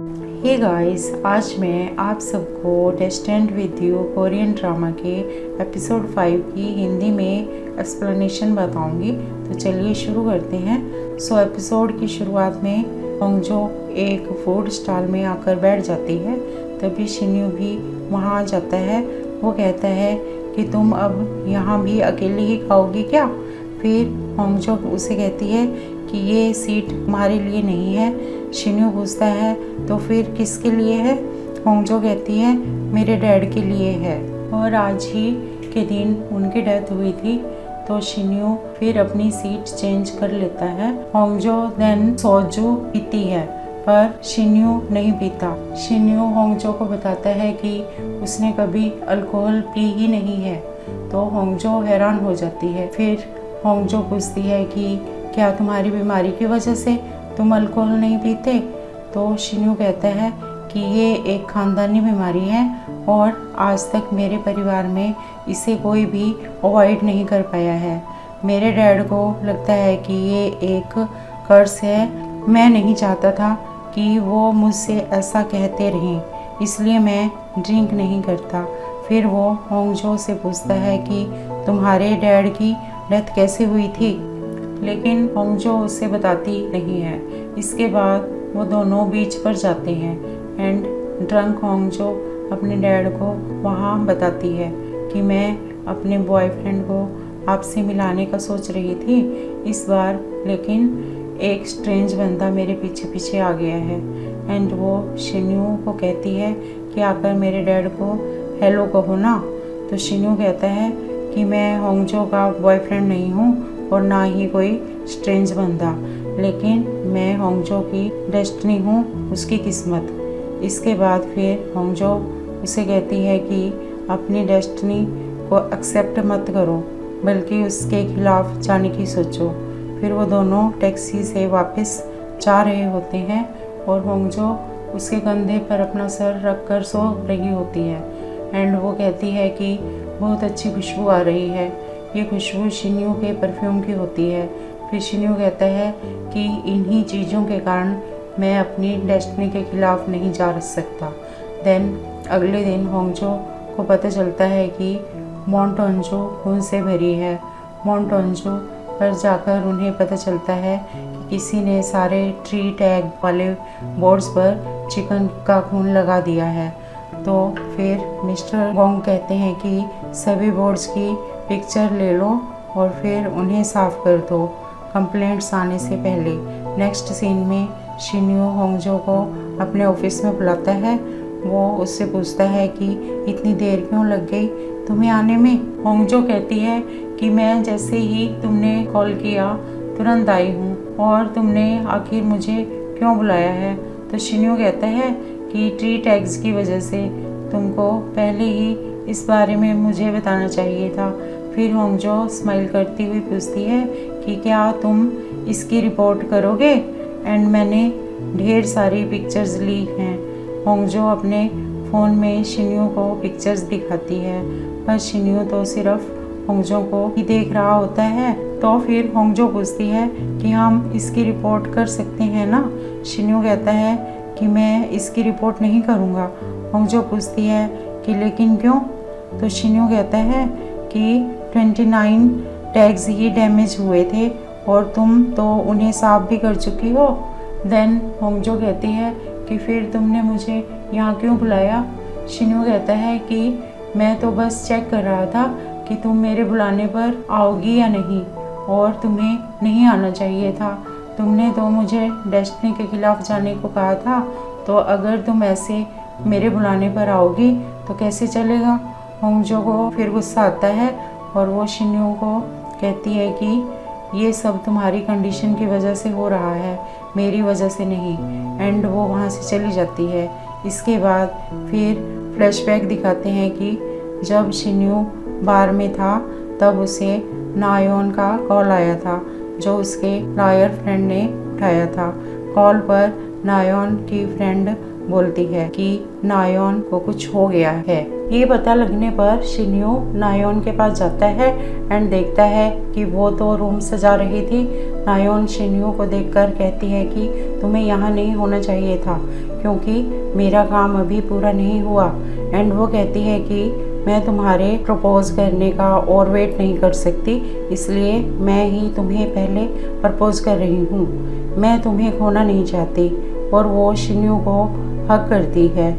Hey guys, आज मैं आप सबको destined with you Korean drama के एपिसोड 5 की हिंदी में एक्सप्लेनेशन बताऊंगी। तो चलिए शुरू करते हैं। एपिसोड की शुरुआत में होंगजो एक फूड स्टॉल में आकर बैठ जाती है। तभी शिन्यू भी वहाँ आ जाता है। वो कहता है कि तुम अब यहाँ भी अकेले ही खाओगी क्या? फिर होंगजो उसे कहती है कि ये सीट तुम्हारे लिए नहीं है। शिन्यू पूछता है तो फिर किसके लिए है? होंगजो कहती है मेरे डैड के लिए है, और आज ही के दिन उनकी डेथ हुई थी। तो शिन्यू फिर अपनी सीट चेंज कर लेता है। होंगजो देन सोजू पीती है पर शिन्यू नहीं पीता। शिन्यू होंगजो को बताता है कि उसने कभी अल्कोहल पी ही नहीं है। तो होंगजो हैरान हो जाती है। फिर होंगजो पूछती है कि क्या तुम्हारी बीमारी की वजह से तुम अल्कोहल नहीं पीते? तो शिन्यू कहता है कि ये एक ख़ानदानी बीमारी है और आज तक मेरे परिवार में इसे कोई भी अवॉइड नहीं कर पाया है। मेरे डैड को लगता है कि ये एक कर्स है। मैं नहीं चाहता था कि वो मुझसे ऐसा कहते रहें, इसलिए मैं ड्रिंक नहीं करता। फिर वो होंगजो से पूछता है कि तुम्हारे डैड की डेथ कैसे हुई थी, लेकिन होंगजो उसे बताती नहीं है। इसके बाद वो दोनों बीच पर जाते हैं एंड ड्रंक होंगजो अपने डैड को वहाँ बताती है कि मैं अपने बॉयफ्रेंड को आपसे मिलाने का सोच रही थी इस बार, लेकिन एक स्ट्रेंज बंदा मेरे पीछे पीछे आ गया है। एंड वो शिन्यू को कहती है कि आकर मेरे डैड को हेलो कहो ना। तो शिन्यू कहता है कि मैं होंगजो का बॉयफ्रेंड नहीं हूँ और ना ही कोई स्ट्रेंज बंदा, लेकिन मैं होंगजो की डेस्टिनी हूँ, उसकी किस्मत। इसके बाद फिर होंगजो उसे कहती है कि अपनी डेस्टिनी को एक्सेप्ट मत करो, बल्कि उसके खिलाफ जाने की सोचो। फिर वो दोनों टैक्सी से वापस जा रहे होते हैं और होंगजो उसके कंधे पर अपना सर रख कर सो रही होती है। एंड वो कहती है कि बहुत अच्छी खुशबू आ रही है। ये खुशबू शिन्यू के परफ्यूम की होती है। फिर शिन्यू कहता है कि इन्हीं चीज़ों के कारण मैं अपनी डेस्टिनी के खिलाफ नहीं जा सकता। देन अगले दिन होंगजो को पता चलता है कि माउंट ओंजो खून से भरी है। माउंट ओंजो पर जाकर उन्हें पता चलता है कि किसी ने सारे ट्री टैग वाले बोर्ड्स पर चिकन का खून लगा दिया है। तो फिर मिस्टर गोंग कहते हैं कि सभी बोर्ड्स की पिक्चर ले लो और फिर उन्हें साफ़ कर दो कंप्लेंट्स आने से पहले। नेक्स्ट सीन में शिन्यू होंगजो को अपने ऑफिस में बुलाता है। वो उससे पूछता है कि इतनी देर क्यों लग गई तुम्हें आने में? होंगजो कहती है कि मैं जैसे ही तुमने कॉल किया तुरंत आई हूँ, और तुमने आखिर मुझे क्यों बुलाया है? तो शिन्यू कहता है कि ट्री टैग्स की वजह से तुमको पहले ही इस बारे में मुझे बताना चाहिए था। फिर होंगजो स्माइल करती हुई पूछती है कि क्या तुम इसकी रिपोर्ट करोगे? एंड मैंने ढेर सारी पिक्चर्स ली हैं। होंगजो अपने फ़ोन में शिन्यू को पिक्चर्स दिखाती है, पर शिन्यू तो सिर्फ होंगजो को ही देख रहा होता है। तो फिर होंगजो पूछती है कि हम इसकी रिपोर्ट कर सकते हैं ना? शिन्यू कहता है कि मैं इसकी रिपोर्ट नहीं करूँगा। होंगजो पूछती है कि लेकिन क्यों? तो शिन्यू कहता है कि 29 टैग्स ही डैमेज हुए थे और तुम तो उन्हें साफ भी कर चुकी हो। देन होंगजो कहती है कि फिर तुमने मुझे यहाँ क्यों बुलाया? शिन्यू कहता है कि मैं तो बस चेक कर रहा था कि तुम मेरे बुलाने पर आओगी या नहीं, और तुम्हें नहीं आना चाहिए था। तुमने तो मुझे डेस्टिनी के खिलाफ जाने को कहा था, तो अगर तुम ऐसे मेरे बुलाने पर आओगी तो कैसे चलेगा? होंगजो को फिर गुस्सा आता है और वो शिन्यू को कहती है कि ये सब तुम्हारी कंडीशन की वजह से हो रहा है, मेरी वजह से नहीं। एंड वो वहाँ से चली जाती है। इसके बाद फिर फ्लैशबैक दिखाते हैं कि जब शिन्यू बार में था तब उसे नायोन का कॉल आया था, जो उसके लॉयर फ्रेंड ने उठाया था। कॉल पर नायोन की फ्रेंड बोलती है कि नायोन को कुछ हो गया है। ये पता लगने पर शिन्यो नायोन के पास जाता है एंड देखता है कि वो तो रूम सजा रही थी। नायोन शिन्यो को देखकर कहती है कि तुम्हें यहाँ नहीं होना चाहिए था क्योंकि मेरा काम अभी पूरा नहीं हुआ। एंड वो कहती है कि मैं तुम्हारे प्रपोज करने का और वेट नहीं कर सकती, इसलिए मैं ही तुम्हें पहले प्रपोज कर रही हूँ। मैं तुम्हें खोना नहीं चाहती। और वो शिन्यो को हक करती है।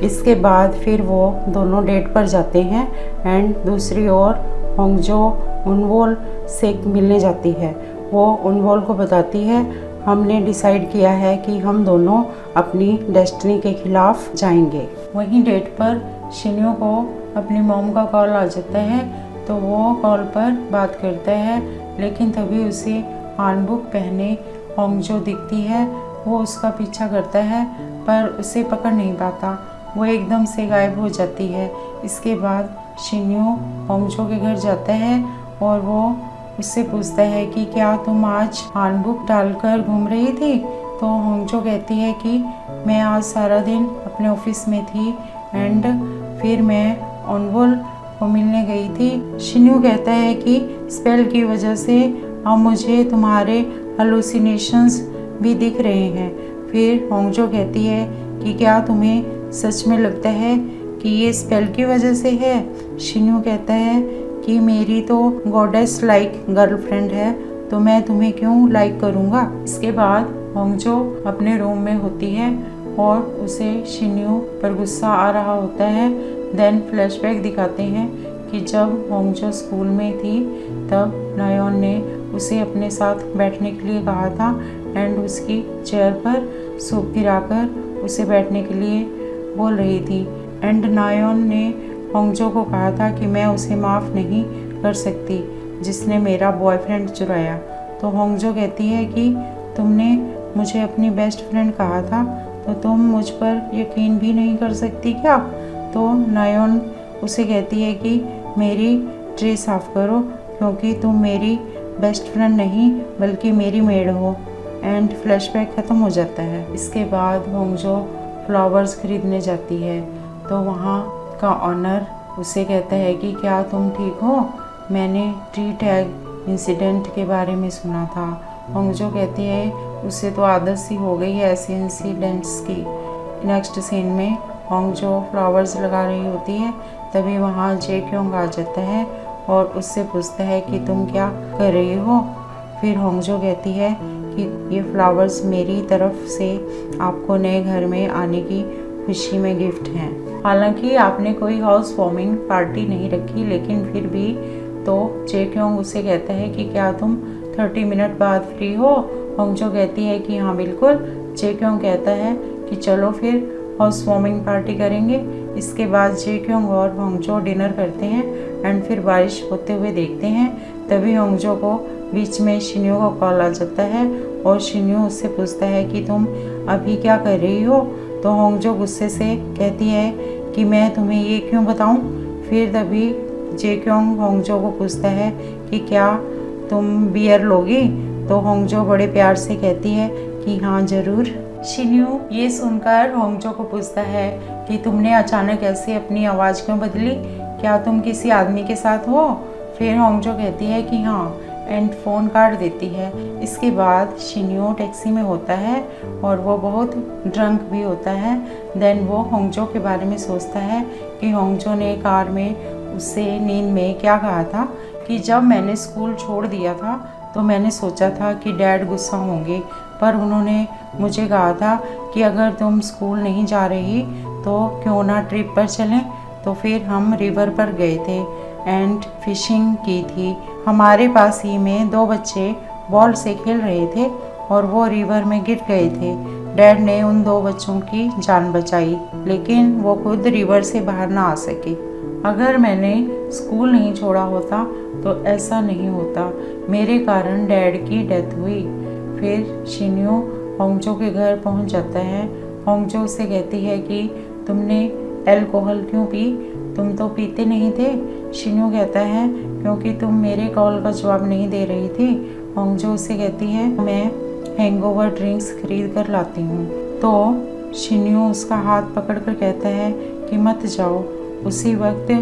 इसके बाद फिर वो दोनों डेट पर जाते हैं एंड दूसरी ओर होंगजो उनवोल से मिलने जाती है। वो उनवोल को बताती है हमने डिसाइड किया है कि हम दोनों अपनी डेस्टिनी के खिलाफ जाएंगे। वहीं डेट पर शिन्यो को अपनी मॉम का कॉल आ जाता है तो वो कॉल पर बात करता है, लेकिन तभी उसे हैंडबुक पहने होंगजो दिखती है। वो उसका पीछा करता है पर उसे पकड़ नहीं पाता। वो एकदम से गायब हो जाती है। इसके बाद शिन्यो होंगजो के घर जाता है और वो उससे पूछता है कि क्या तुम आज हैंडबुक डालकर घूम रही थी। तो होंगजो कहती है कि मैं आज सारा दिन अपने ऑफिस में थी एंड फिर मैं ओनवोल को मिलने गई थी। शिन्यो कहता है कि स्पेल की वजह से अब मुझे तुम्हारे हेलुसिनेशंस भी दिख रहे हैं। फिर होंगजो कहती है कि क्या तुम्हें सच में लगता है कि ये स्पेल की वजह से है। शिन्यो कहता है कि मेरी तो गॉडेस लाइक गर्लफ्रेंड है तो मैं तुम्हें क्यों लाइक करूँगा। इसके बाद होंगजो अपने रूम में होती है और उसे शिन्यो पर गुस्सा आ रहा होता है। देन फ्लैशबैक दिखाते हैं कि जब होंगजो स्कूल में थी तब नायोन ने उसे अपने साथ बैठने के लिए कहा था एंड उसकी चेयर पर सूप गिराकर उसे बैठने के लिए बोल रही थी। एंड नायोन ने होंगजो को कहा था कि मैं उसे माफ़ नहीं कर सकती जिसने मेरा बॉयफ्रेंड चुराया। तो होंगजो कहती है कि तुमने मुझे अपनी बेस्ट फ्रेंड कहा था तो तुम मुझ पर यकीन भी नहीं कर सकती क्या। तो नायोन उसे कहती है कि मेरी ट्रे साफ़ करो क्योंकि तुम मेरी बेस्ट फ्रेंड नहीं बल्कि मेरी मेड हो। एंड फ्लैशबैक ख़त्म हो जाता है। इसके बाद होंगजो फ्लावर्स खरीदने जाती है तो वहाँ का ऑनर उसे कहता है कि क्या तुम ठीक हो, मैंने ट्री टैग इंसिडेंट के बारे में सुना था। होंगजो कहती है उसे तो आदत सी हो गई है ऐसे इंसिडेंट्स की। नेक्स्ट सीन में होंगजो फ्लावर्स लगा रही होती है तभी वहाँ जेक्योंग आ जाता है और उससे पूछता है कि तुम क्या कर रही हो। फिर होंगजो कहती है कि ये फ्लावर्स मेरी तरफ से आपको नए घर में आने की खुशी में गिफ्ट हैं। हालांकि आपने कोई हाउस वार्मिंग पार्टी नहीं रखी लेकिन फिर भी। तो जेक्योंग उसे कहता है कि क्या तुम 30 मिनट बाद फ्री हो। होंगजो कहती है कि हाँ बिल्कुल। जेक्योंग कहता है कि चलो फिर हाउस वार्मिंग पार्टी करेंगे। इसके बाद जेक्योंग और होंगजो डिनर करते हैं एंड फिर बारिश होते हुए देखते हैं। तभी होंगजो को बीच में शिन्यो का कॉल आ जाता है और शिन्यो उससे पूछता है कि तुम अभी क्या कर रही हो। तो होंगजो गुस्से से कहती है कि मैं तुम्हें ये क्यों बताऊं। फिर तभी जेक्योंग होंगजो को पूछता है कि क्या तुम बियर लोगी। तो होंगजो बड़े प्यार से कहती है कि हाँ ज़रूर। शिन्यो ये सुनकर होंगजो को पूछता है कि तुमने अचानक ऐसे अपनी आवाज़ क्यों बदली, क्या तुम किसी आदमी के साथ हो। फिर होंगजो कहती है कि हाँ एंड फ़ोन काट देती है। इसके बाद शिन्यो टैक्सी में होता है और वो बहुत ड्रंक भी होता है। देन वो होंगजो के बारे में सोचता है कि होंगजो ने कार में उससे नींद में क्या कहा था कि जब मैंने स्कूल छोड़ दिया था तो मैंने सोचा था कि डैड गुस्सा होंगे पर उन्होंने मुझे कहा था कि अगर तुम स्कूल नहीं जा रही तो क्यों ना ट्रिप पर चलें। तो फिर हम रिवर पर गए थे एंड फिशिंग की थी। हमारे पास ही में 2 बच्चे बॉल से खेल रहे थे और वो रिवर में गिर गए थे। डैड ने उन 2 बच्चों की जान बचाई लेकिन वो खुद रिवर से बाहर ना आ सके। अगर मैंने स्कूल नहीं छोड़ा होता तो ऐसा नहीं होता, मेरे कारण डैड की डेथ हुई। फिर शिन्यो होंगजो के घर पहुंच जाता है। होंगजो उसे कहती है कि तुमने अल्कोहल क्यों पी, तुम तो पीते नहीं थे। शिन्यो कहता है क्योंकि तुम मेरे कॉल का जवाब नहीं दे रही थी। होंगजो उसे कहती है मैं हैंगओवर ड्रिंक्स खरीद कर लाती हूँ। तो शिन्यो उसका हाथ पकड़कर कहता है कि मत जाओ। उसी वक्त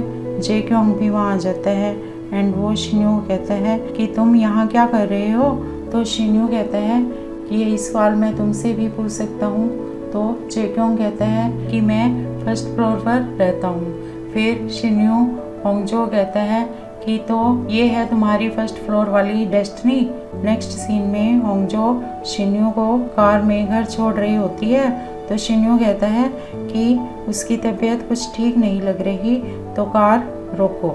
जेक्योंग भी वहाँ आ जाता है एंड वो शिन्यू कहता है कि तुम यहाँ क्या कर रहे हो। तो शिन्यू कहता है कि ये सवाल मैं तुमसे भी पूछ सकता हूँ। तो जेक्योंग कहता है कि मैं फर्स्ट फ्लोर पर रहता हूँ। फिर शिन्यू होंगजो कहता है कि तो ये है तुम्हारी फर्स्ट फ्लोर वाली डेस्टिनी। नेक्स्ट सीन में होंगजो शिन्यू को कार में घर छोड़ रही होती है। तो शिन्यू कहता है कि उसकी तबीयत कुछ ठीक नहीं लग रही, तो कार रोको।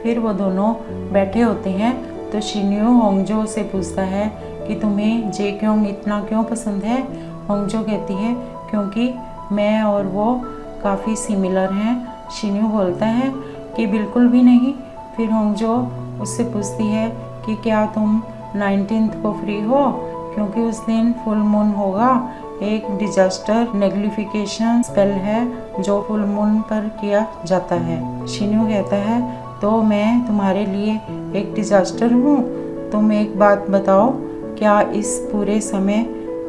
फिर वो दोनों बैठे होते हैं। तो शिन्यू होंगजो से पूछता है कि तुम्हें जेक्योंग इतना क्यों पसंद है। होंगजो कहती है क्योंकि मैं और वो काफ़ी सिमिलर हैं। शिन्यू बोलता है कि बिल्कुल भी नहीं। फिर होंगजो उससे पूछती है कि क्या तुम 19 को फ्री हो, क्योंकि उस दिन फुल मून होगा। एक डिजास्टर नेग्लिफिकेशन स्पेल है जो फुल मून पर किया जाता है। शिन्यू कहता है तो मैं तुम्हारे लिए एक डिजास्टर हूँ। तुम एक बात बताओ, क्या इस पूरे समय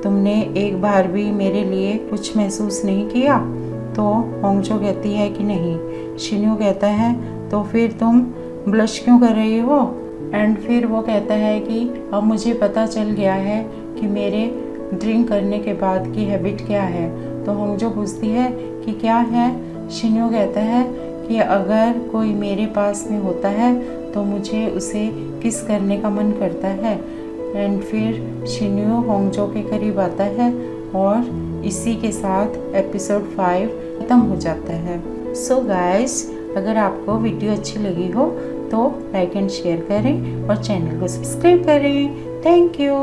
तुमने एक बार भी मेरे लिए कुछ महसूस नहीं किया। तो होंगजो कहती है कि नहीं। शिन्यू कहता है तो फिर तुम ब्लश क्यों कर रही हो। एंड फिर वो कहता है कि अब मुझे पता चल गया है कि मेरे ड्रिंक करने के बाद की हैबिट क्या है। तो होंगजो पूछती है कि क्या है। शिन्यू कहता है कि अगर कोई मेरे पास में होता है तो मुझे उसे किस करने का मन करता है। एंड फिर शिन्यू होंगजो के करीब आता है और इसी के साथ एपिसोड 5 खत्म हो जाता है। सो गाइस, अगर आपको वीडियो अच्छी लगी हो तो लाइक एंड शेयर करें और चैनल को सब्सक्राइब करें। Thank you.